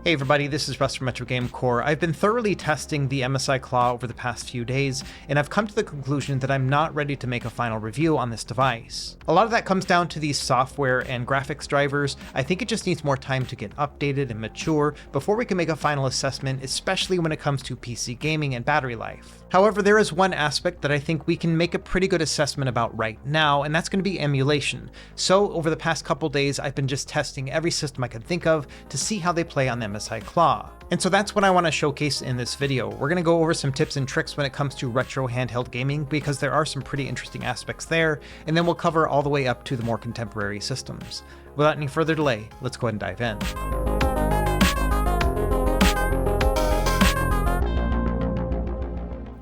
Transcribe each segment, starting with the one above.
Hey everybody, this is Russ from Retro Game Core. I've been thoroughly testing the MSI Claw over the past few days, and I've come to the conclusion that I'm not ready to make a final review on this device. A lot of that comes down to these software and graphics drivers. I think it just needs more time to get updated and mature before we can make a final assessment, especially when it comes to PC gaming and battery life. However, there is one aspect that I think we can make a pretty good assessment about right now, and that's going to be emulation. So over the past couple days, I've been just testing every system I could think of to see how they play on the MSI Claw. And so that's what I want to showcase in this video. We're going to go over some tips and tricks when it comes to retro handheld gaming, because there are some pretty interesting aspects there, and then we'll cover all the way up to the more contemporary systems. Without any further delay, let's go ahead and dive in.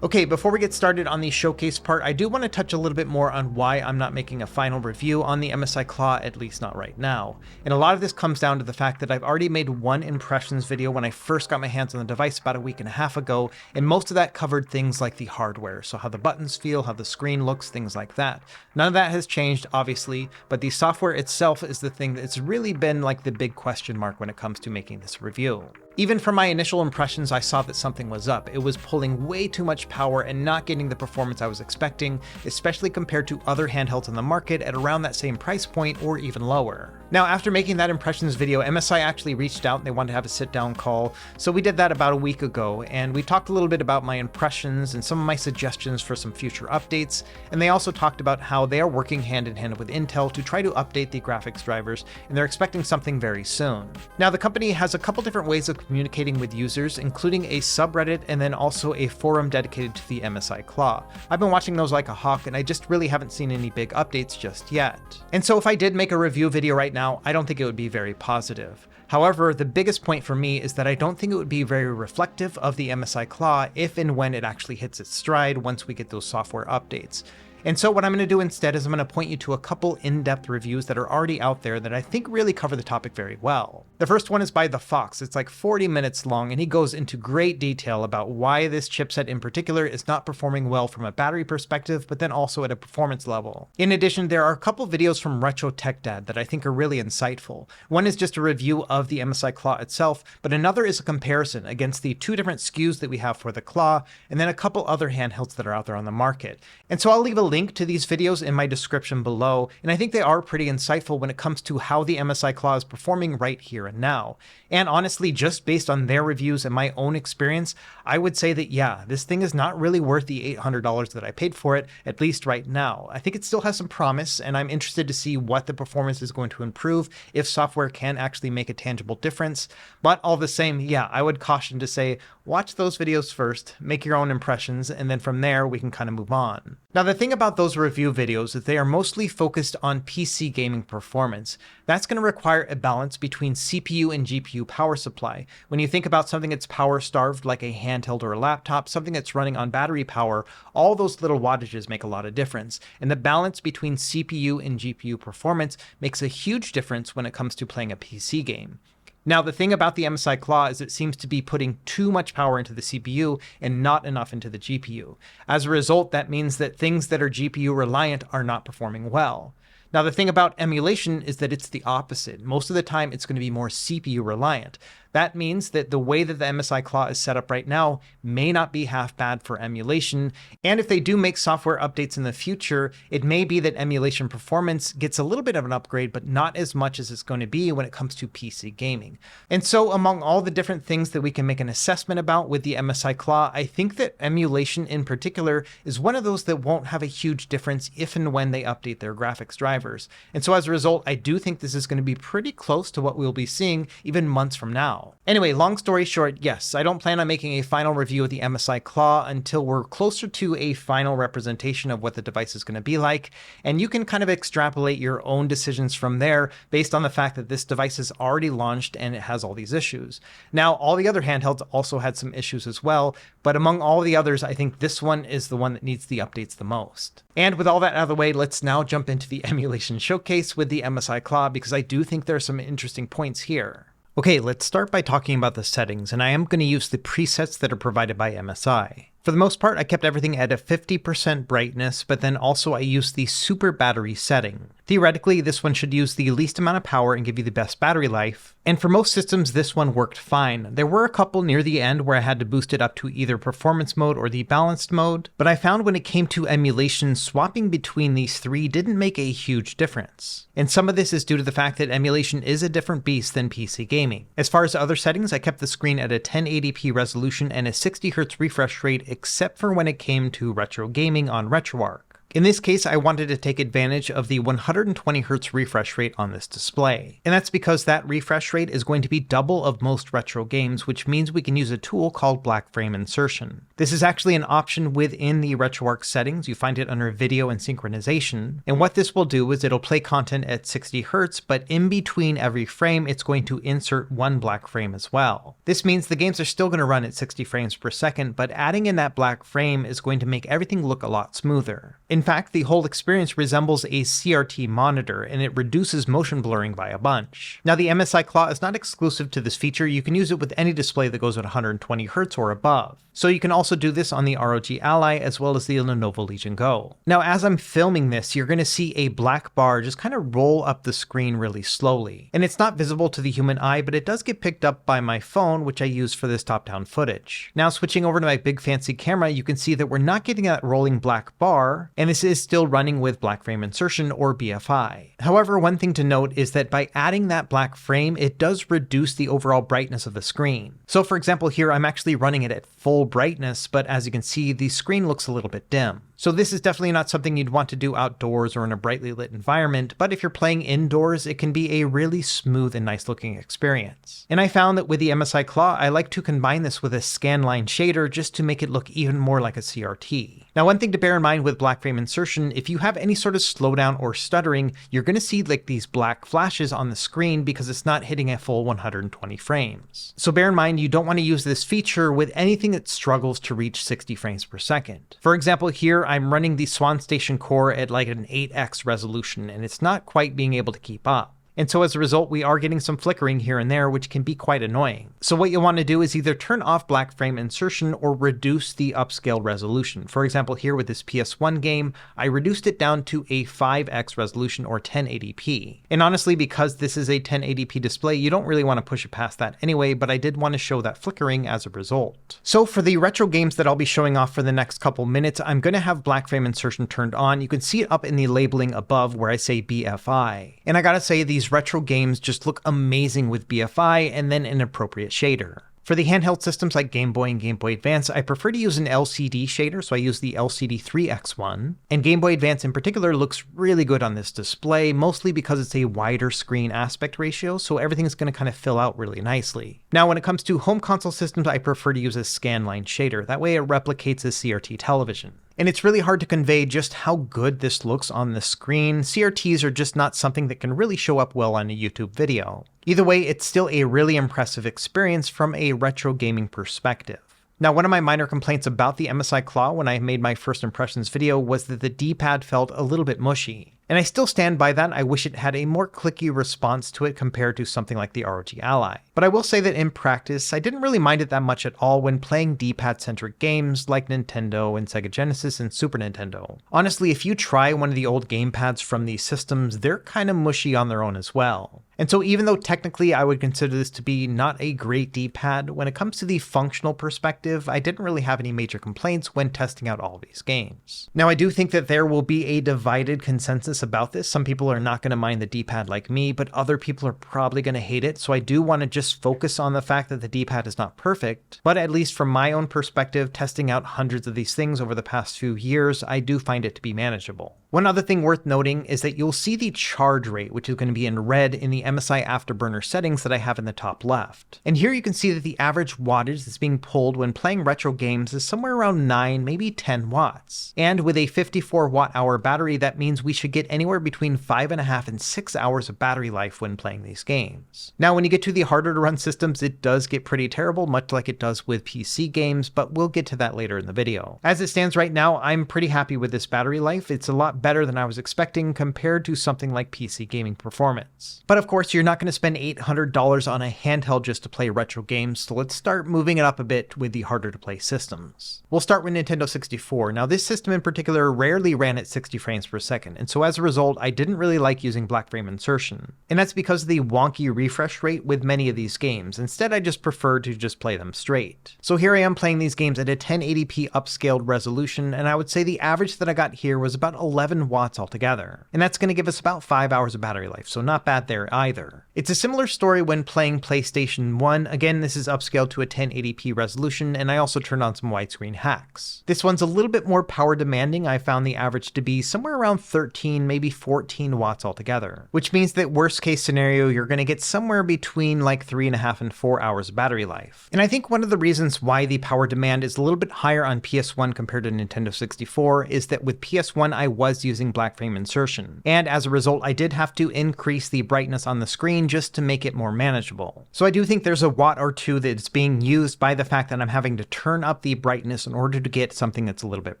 Okay, before we get started on the showcase part, I do want to touch a little bit more on why I'm not making a final review on the MSI Claw, at least not right now. And a lot of this comes down to the fact that I've already made one impressions video when I first got my hands on the device about a week and a half ago, and most of that covered things like the hardware, so how the buttons feel, how the screen looks, things like that. None of that has changed, obviously, but the software itself is the thing that's really been like the big question mark when it comes to making this review. Even from my initial impressions, I saw that something was up. It was pulling way too much power and not getting the performance I was expecting, especially compared to other handhelds on the market at around that same price point or even lower. Now, after making that impressions video, MSI actually reached out and they wanted to have a sit-down call, so we did that about a week ago, and we talked a little bit about my impressions and some of my suggestions for some future updates, and they also talked about how they are working hand in hand with Intel to try to update the graphics drivers, and they're expecting something very soon. Now, the company has a couple different ways of communicating with users, including a subreddit and then also a forum dedicated to the MSI Claw. I've been watching those like a hawk, and I just really haven't seen any big updates just yet. And so if I did make a review video right now, I don't think it would be very positive. However, the biggest point for me is that I don't think it would be very reflective of the MSI Claw if and when it actually hits its stride once we get those software updates. And so what I'm going to do instead is I'm going to point you to a couple in-depth reviews that are already out there that I think really cover the topic very well. The first one is by The Fox. It's like 40 minutes long, and he goes into great detail about why this chipset in particular is not performing well from a battery perspective, but then also at a performance level. In addition, there are a couple videos from Retro Tech Dad that I think are really insightful. One is just a review of the MSI Claw itself, but another is a comparison against the two different SKUs that we have for the Claw, and then a couple other handhelds that are out there on the market. And so I'll leave a link to these videos in my description below, and I think they are pretty insightful when it comes to how the MSI Claw is performing right here and now. And honestly, just based on their reviews and my own experience, I would say that yeah, this thing is not really worth the $800 that I paid for it, at least right now. I think it still has some promise, and I'm interested to see what the performance is going to improve if software can actually make a tangible difference. But all the same, yeah, I would caution to say, watch those videos first, make your own impressions, and then from there we can kind of move on. Now, the thing about those review videos is they are mostly focused on PC gaming performance. That's going to require a balance between CPU and GPU power supply. When you think about something that's power starved like a handheld or a laptop, something that's running on battery power, all those little wattages make a lot of difference. And the balance between CPU and GPU performance makes a huge difference when it comes to playing a PC game. Now, the thing about the MSI Claw is it seems to be putting too much power into the CPU and not enough into the GPU. As a result, that means that things that are GPU reliant are not performing well. Now, the thing about emulation is that it's the opposite. Most of the time, it's going to be more CPU reliant. That means that the way that the MSI Claw is set up right now may not be half bad for emulation, and if they do make software updates in the future, it may be that emulation performance gets a little bit of an upgrade, but not as much as it's going to be when it comes to PC gaming. And so among all the different things that we can make an assessment about with the MSI Claw, I think that emulation in particular is one of those that won't have a huge difference if and when they update their graphics drivers. And so as a result, I do think this is going to be pretty close to what we'll be seeing even months from now. Anyway, long story short, yes, I don't plan on making a final review of the MSI Claw until we're closer to a final representation of what the device is going to be like, and you can kind of extrapolate your own decisions from there based on the fact that this device is already launched and it has all these issues. Now, all the other handhelds also had some issues as well, but among all the others, I think this one is the one that needs the updates the most. And with all that out of the way, let's now jump into the emulation showcase with the MSI Claw, because I do think there are some interesting points here. Okay, let's start by talking about the settings, and I am going to use the presets that are provided by MSI. For the most part, I kept everything at a 50% brightness, but then also I used the super battery setting. Theoretically, this one should use the least amount of power and give you the best battery life, and for most systems this one worked fine. There were a couple near the end where I had to boost it up to either performance mode or the balanced mode, but I found when it came to emulation, swapping between these three didn't make a huge difference. And some of this is due to the fact that emulation is a different beast than PC gaming. As far as other settings, I kept the screen at a 1080p resolution and a 60Hz refresh rate, except for when it came to retro gaming on RetroArch. In this case, I wanted to take advantage of the 120Hz refresh rate on this display. And that's because that refresh rate is going to be double of most retro games, which means we can use a tool called black frame insertion. This is actually an option within the RetroArch settings. You find it under video and synchronization. And what this will do is it'll play content at 60Hz, but in between every frame, it's going to insert one black frame as well. This means the games are still going to run at 60 frames per second, but adding in that black frame is going to make everything look a lot smoother. In fact, the whole experience resembles a CRT monitor, and it reduces motion blurring by a bunch. Now, the MSI Claw is not exclusive to this feature. You can use it with any display that goes at 120Hz or above. So you can also do this on the ROG Ally as well as the Lenovo Legion Go. Now, as I'm filming this, you're going to see a black bar just kind of roll up the screen really slowly. And it's not visible to the human eye, but it does get picked up by my phone, which I use for this top-down footage. Now, switching over to my big fancy camera, you can see that we're not getting that rolling black bar, and this is still running with black frame insertion or BFI. However, one thing to note is that by adding that black frame, it does reduce the overall brightness of the screen. So for example, here I'm actually running it at full brightness, but as you can see, the screen looks a little bit dim. So this is definitely not something you'd want to do outdoors or in a brightly lit environment, but if you're playing indoors, it can be a really smooth and nice looking experience. And I found that with the MSI Claw, I like to combine this with a scanline shader just to make it look even more like a CRT. Now, one thing to bear in mind with black frame insertion, if you have any sort of slowdown or stuttering, you're going to see like these black flashes on the screen because it's not hitting a full 120 frames. So bear in mind, you don't want to use this feature with anything that struggles to reach 60 frames per second. For example, here I'm running the Swan Station core at like an 8x resolution, and it's not quite being able to keep up. And so as a result, we are getting some flickering here and there, which can be quite annoying. So what you'll want to do is either turn off black frame insertion or reduce the upscale resolution. For example, here with this PS1 game, I reduced it down to a 5x resolution or 1080p. And honestly, because this is a 1080p display, you don't really want to push it past that anyway, but I did want to show that flickering as a result. So for the retro games that I'll be showing off for the next couple minutes, I'm going to have black frame insertion turned on. You can see it up in the labeling above where I say BFI. And I gotta say, these retro games just look amazing with BFI and then an appropriate shader. For the handheld systems like Game Boy and Game Boy Advance, I prefer to use an LCD shader, so I use the LCD3X1. And Game Boy Advance in particular looks really good on this display, mostly because it's a wider screen aspect ratio, so everything's going to kind of fill out really nicely. Now, when it comes to home console systems, I prefer to use a scanline shader. That way it replicates a CRT television. And it's really hard to convey just how good this looks on the screen. CRTs are just not something that can really show up well on a YouTube video. Either way, it's still a really impressive experience from a retro gaming perspective. Now, one of my minor complaints about the MSI Claw when I made my first impressions video was that the D-pad felt a little bit mushy. And I still stand by that. I wish it had a more clicky response to it compared to something like the ROG Ally. But I will say that in practice, I didn't really mind it that much at all when playing D-pad-centric games like Nintendo and Sega Genesis and Super Nintendo. Honestly, if you try one of the old gamepads from these systems, they're kind of mushy on their own as well. And so even though technically I would consider this to be not a great D-pad, when it comes to the functional perspective, I didn't really have any major complaints when testing out all these games. Now, I do think that there will be a divided consensus about this. Some people are not going to mind the D-pad like me, but other people are probably going to hate it. So I do want to just focus on the fact that the D-pad is not perfect, but at least from my own perspective, testing out hundreds of these things over the past few years, I do find it to be manageable. One other thing worth noting is that you'll see the charge rate, which is going to be in red in the MSI Afterburner settings that I have in the top left. And here you can see that the average wattage that's being pulled when playing retro games is somewhere around 9, maybe 10 watts. And with a 54 watt-hour battery, that means we should get anywhere between 5.5 and 6 hours of battery life when playing these games. Now, when you get to the harder to run systems, it does get pretty terrible, much like it does with PC games, but we'll get to that later in the video. As it stands right now, I'm pretty happy with this battery life. It's a lot better than I was expecting compared to something like PC gaming performance. But of course, course, you're not going to spend $800 on a handheld just to play retro games, so let's start moving it up a bit with the harder to play systems. We'll start with Nintendo 64. Now this system in particular rarely ran at 60 frames per second, and so as a result, I didn't really like using black frame insertion. And that's because of the wonky refresh rate with many of these games. Instead, I just preferred to just play them straight. So here I am playing these games at a 1080p upscaled resolution, and I would say the average that I got here was about 11 watts altogether. And that's going to give us about 5 hours of battery life, so not bad there either. It's a similar story when playing PlayStation 1. Again, this is upscaled to a 1080p resolution, and I also turned on some widescreen hacks. This one's a little bit more power demanding. I found the average to be somewhere around 13, maybe 14 watts altogether, which means that worst case scenario, you're going to get somewhere between like 3.5 and 4 hours of battery life. And I think one of the reasons why the power demand is a little bit higher on PS1 compared to Nintendo 64 is that with PS1 I was using black frame insertion, and as a result I did have to increase the brightness on the screen just to make it more manageable. So I do think there's a watt or two that's being used by the fact that I'm having to turn up the brightness in order to get something that's a little bit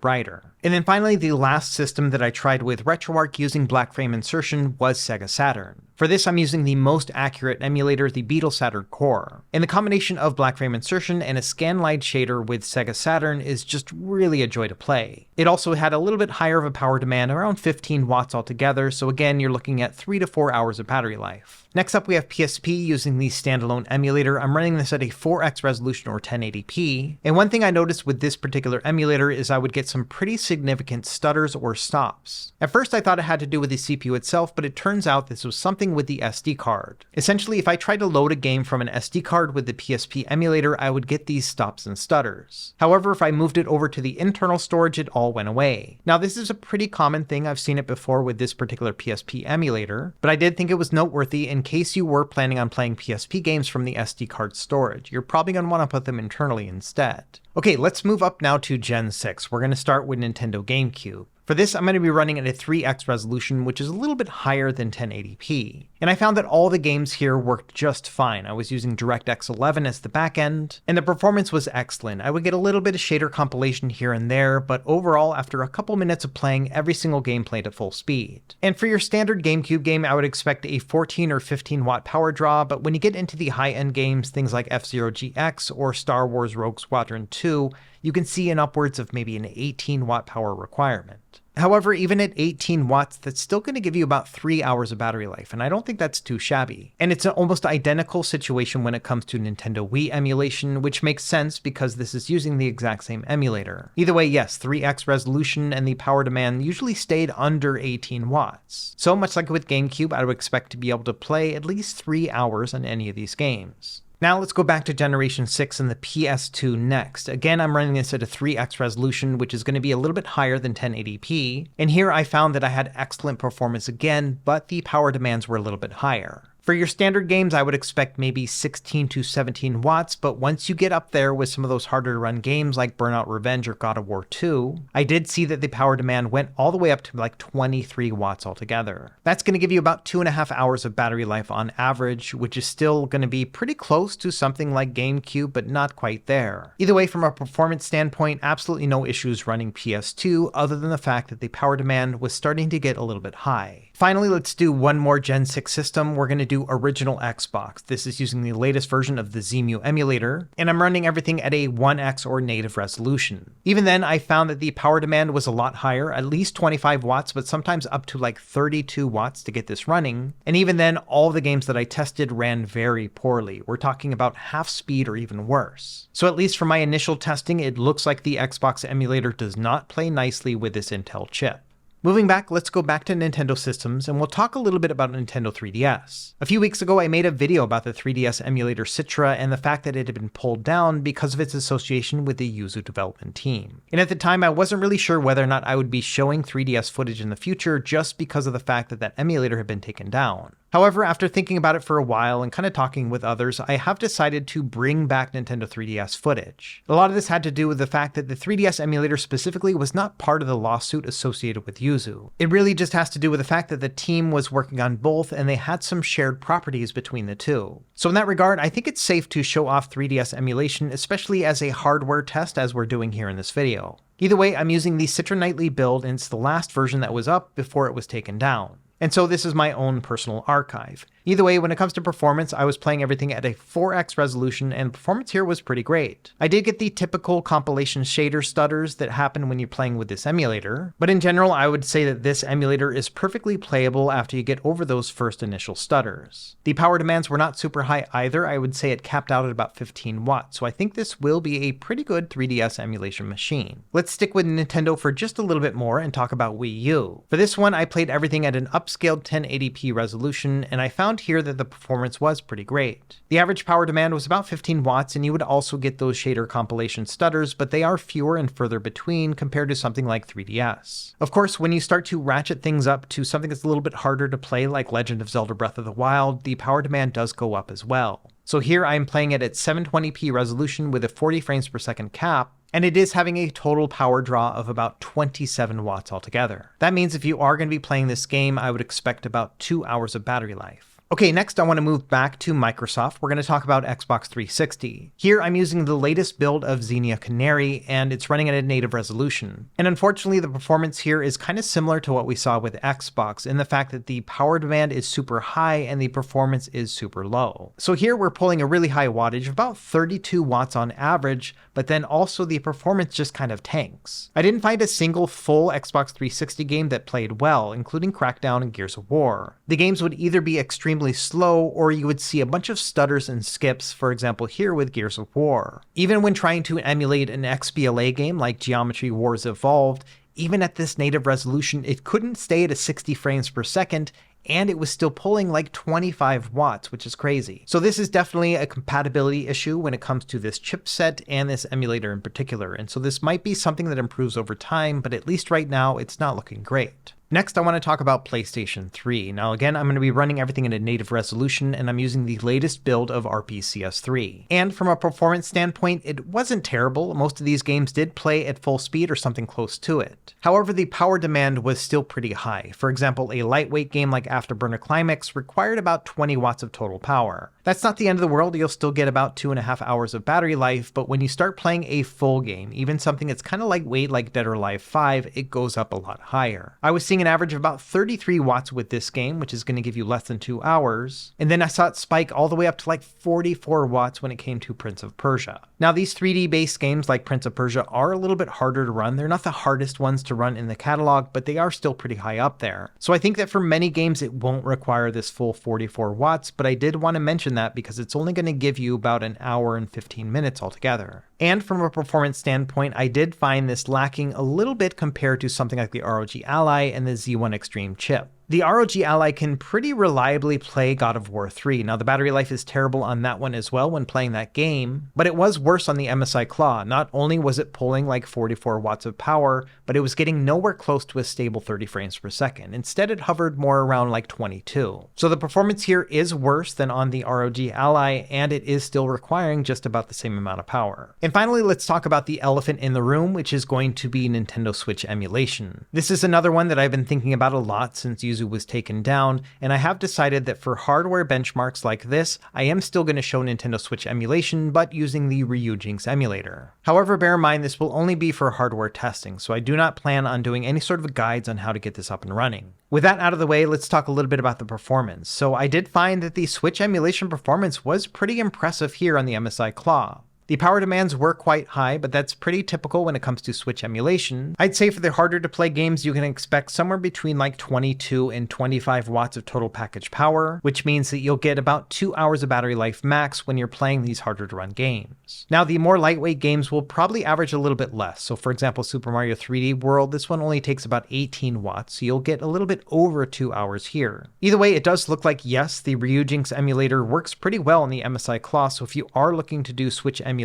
brighter. And then finally, the last system that I tried with RetroArch using black frame insertion was Sega Saturn. For this, I'm using the most accurate emulator, the Beetle Saturn Core. And the combination of black frame insertion and a scanline shader with Sega Saturn is just really a joy to play. It also had a little bit higher of a power demand, around 15 watts altogether, so again, you're looking at 3 to 4 hours of battery life. Next up, we have PSP using the standalone emulator. I'm running this at a 4x resolution or 1080p. And one thing I noticed with this particular emulator is I would get some pretty significant stutters or stops. At first, I thought it had to do with the CPU itself, but it turns out this was something with the SD card. Essentially, if I tried to load a game from an SD card with the PSP emulator, I would get these stops and stutters. However, if I moved it over to the internal storage, it all went away. Now, this is a pretty common thing. I've seen it before with this particular PSP emulator, but I did think it was noteworthy in case you were planning on playing PSP games from the SD card storage. You're probably going to want to put them internally instead. Okay, let's move up now to Gen 6. We're going to start with Nintendo GameCube. For this, I'm going to be running at a 3x resolution, which is a little bit higher than 1080p. And I found that all the games here worked just fine. I was using DirectX 11 as the backend, and the performance was excellent. I would get a little bit of shader compilation here and there, but overall, after a couple minutes of playing, every single game played at full speed. And for your standard GameCube game, I would expect a 14 or 15 watt power draw, but when you get into the high-end games, things like F-Zero GX or Star Wars Rogue Squadron 2, you can see an upwards of maybe an 18 watt power requirement. However, even at 18 watts, that's still going to give you about 3 hours of battery life, and I don't think that's too shabby. And it's an almost identical situation when it comes to Nintendo Wii emulation, which makes sense because this is using the exact same emulator. Either way, yes, 3x resolution and the power demand usually stayed under 18 watts. So much like with GameCube, I would expect to be able to play at least 3 hours on any of these games. Now let's go back to Generation 6 and the PS2 next. Again, I'm running this at a 3x resolution, which is going to be a little bit higher than 1080p. And here I found that I had excellent performance again, but the power demands were a little bit higher. For your standard games, I would expect maybe 16 to 17 watts, but once you get up there with some of those harder to run games like Burnout Revenge or God of War 2, I did see that the power demand went all the way up to like 23 watts altogether. That's going to give you about 2.5 hours of battery life on average, which is still going to be pretty close to something like GameCube, but not quite there. Either way, from a performance standpoint, absolutely no issues running PS2, other than the fact that the power demand was starting to get a little bit high. Finally, let's do one more Gen 6 system. We're going to do original Xbox. This is using the latest version of the ZEMU emulator, and I'm running everything at a 1x or native resolution. Even then, I found that the power demand was a lot higher, at least 25 watts, but sometimes up to like 32 watts to get this running. And even then, all the games that I tested ran very poorly. We're talking about half speed or even worse. So at least for my initial testing, it looks like the Xbox emulator does not play nicely with this Intel chip. Moving back, let's go back to Nintendo systems, and we'll talk a little bit about Nintendo 3DS. A few weeks ago, I made a video about the 3DS emulator Citra and the fact that it had been pulled down because of its association with the Yuzu development team. And at the time, I wasn't really sure whether or not I would be showing 3DS footage in the future just because of the fact that that emulator had been taken down. However, after thinking about it for a while and kind of talking with others, I have decided to bring back Nintendo 3DS footage. A lot of this had to do with the fact that the 3DS emulator specifically was not part of the lawsuit associated with Yuzu. It really just has to do with the fact that the team was working on both and they had some shared properties between the two. So in that regard, I think it's safe to show off 3DS emulation, especially as a hardware test as we're doing here in this video. Either way, I'm using the Citra Nightly build, and it's the last version that was up before it was taken down. And so this is my own personal archive. Either way, when it comes to performance, I was playing everything at a 4x resolution, and performance here was pretty great. I did get the typical compilation shader stutters that happen when you're playing with this emulator, but in general, I would say that this emulator is perfectly playable after you get over those first initial stutters. The power demands were not super high either. I would say it capped out at about 15 watts, so I think this will be a pretty good 3DS emulation machine. Let's stick with Nintendo for just a little bit more and talk about Wii U. For this one, I played everything at an upscaled 1080p resolution, and I found here that the performance was pretty great. The average power demand was about 15 watts, and you would also get those shader compilation stutters, but they are fewer and further between compared to something like 3DS. Of course, when you start to ratchet things up to something that's a little bit harder to play like Legend of Zelda Breath of the Wild, the power demand does go up as well. So here I'm playing it at 720p resolution with a 40 frames per second cap, and it is having a total power draw of about 27 watts altogether. That means if you are going to be playing this game, I would expect about 2 hours of battery life. Okay, next I want to move back to Microsoft. We're going to talk about Xbox 360. Here I'm using the latest build of Xenia Canary, and it's running at a native resolution. And unfortunately, the performance here is kind of similar to what we saw with Xbox in the fact that the power demand is super high and the performance is super low. So here we're pulling a really high wattage, about 32 watts on average, but then also the performance just kind of tanks. I didn't find a single full Xbox 360 game that played well, including Crackdown and Gears of War. The games would either be extremely slow, or you would see a bunch of stutters and skips, for example here with Gears of War. Even when trying to emulate an XBLA game like Geometry Wars Evolved, even at this native resolution, it couldn't stay at a 60 frames per second, and it was still pulling like 25 watts, which is crazy. So this is definitely a compatibility issue when it comes to this chipset and this emulator in particular, and so this might be something that improves over time, but at least right now it's not looking great. Next, I want to talk about PlayStation 3. Now again, I'm going to be running everything in a native resolution, and I'm using the latest build of RPCS3. And from a performance standpoint, it wasn't terrible. Most of these games did play at full speed or something close to it. However, the power demand was still pretty high. For example, a lightweight game like Afterburner Climax required about 20 watts of total power. That's not the end of the world. You'll still get about 2.5 hours of battery life, but when you start playing a full game, even something that's kind of lightweight like Dead or Alive 5, it goes up a lot higher. I was seeing an average of about 33 watts with this game, which is going to give you less than 2 hours. And then I saw it spike all the way up to like 44 watts when it came to Prince of Persia. Now these 3D based games like Prince of Persia are a little bit harder to run. They're not the hardest ones to run in the catalog, but they are still pretty high up there. So I think that for many games it won't require this full 44 watts, but I did want to mention that because it's only going to give you about an hour and 15 minutes altogether. And from a performance standpoint, I did find this lacking a little bit compared to something like the ROG Ally and the Z1 Extreme chip. The ROG Ally can pretty reliably play God of War 3. Now the battery life is terrible on that one as well when playing that game, but it was worse on the MSI Claw. Not only was it pulling like 44 watts of power, but it was getting nowhere close to a stable 30 frames per second. Instead, it hovered more around like 22. So the performance here is worse than on the ROG Ally, and it is still requiring just about the same amount of power. And finally, let's talk about the elephant in the room, which is going to be Nintendo Switch emulation. This is another one that I've been thinking about a lot since Yuzu was taken down, and I have decided that for hardware benchmarks like this, I am still going to show Nintendo Switch emulation, but using the Ryujinx emulator. However, bear in mind this will only be for hardware testing, so I do not plan on doing any sort of guides on how to get this up and running. With that out of the way, let's talk a little bit about the performance. So I did find that the Switch emulation performance was pretty impressive here on the MSI Claw. The power demands were quite high, but that's pretty typical when it comes to Switch emulation. I'd say for the harder to play games, you can expect somewhere between like 22 and 25 watts of total package power, which means that you'll get about 2 hours of battery life max when you're playing these harder to run games. Now, the more lightweight games will probably average a little bit less. So for example, Super Mario 3D World, this one only takes about 18 watts, so you'll get a little bit over 2 hours here. Either way, it does look like, yes, the Ryujinx emulator works pretty well on the MSI Claw, so if you are looking to do Switch emulation,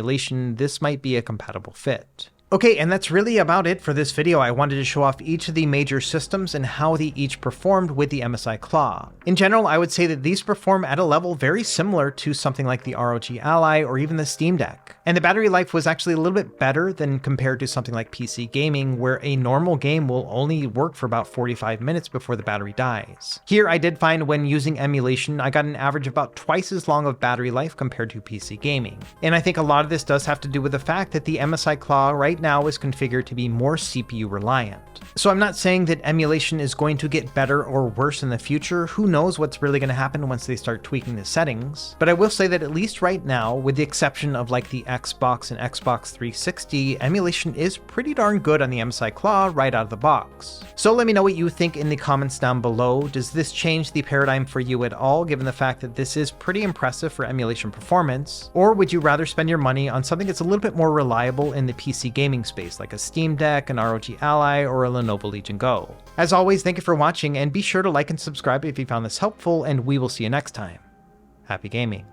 this might be a compatible fit. Okay, and that's really about it for this video. I wanted to show off each of the major systems and how they each performed with the MSI Claw. In general, I would say that these perform at a level very similar to something like the ROG Ally or even the Steam Deck. And the battery life was actually a little bit better than compared to something like PC gaming, where a normal game will only work for about 45 minutes before the battery dies. Here, I did find when using emulation, I got an average of about twice as long of battery life compared to PC gaming. And I think a lot of this does have to do with the fact that the MSI Claw right now is configured to be more CPU reliant. So I'm not saying that emulation is going to get better or worse in the future. Who knows what's really going to happen once they start tweaking the settings. But I will say that at least right now, with the exception of like the Xbox and Xbox 360, emulation is pretty darn good on the MSI Claw right out of the box. So let me know what you think in the comments down below. Does this change the paradigm for you at all, given the fact that this is pretty impressive for emulation performance? Or would you rather spend your money on something that's a little bit more reliable in the PC gaming space, like a Steam Deck, an ROG Ally, or a Lenovo Legion Go? As always, thank you for watching, and be sure to like and subscribe if you found this helpful, and we will see you next time. Happy gaming.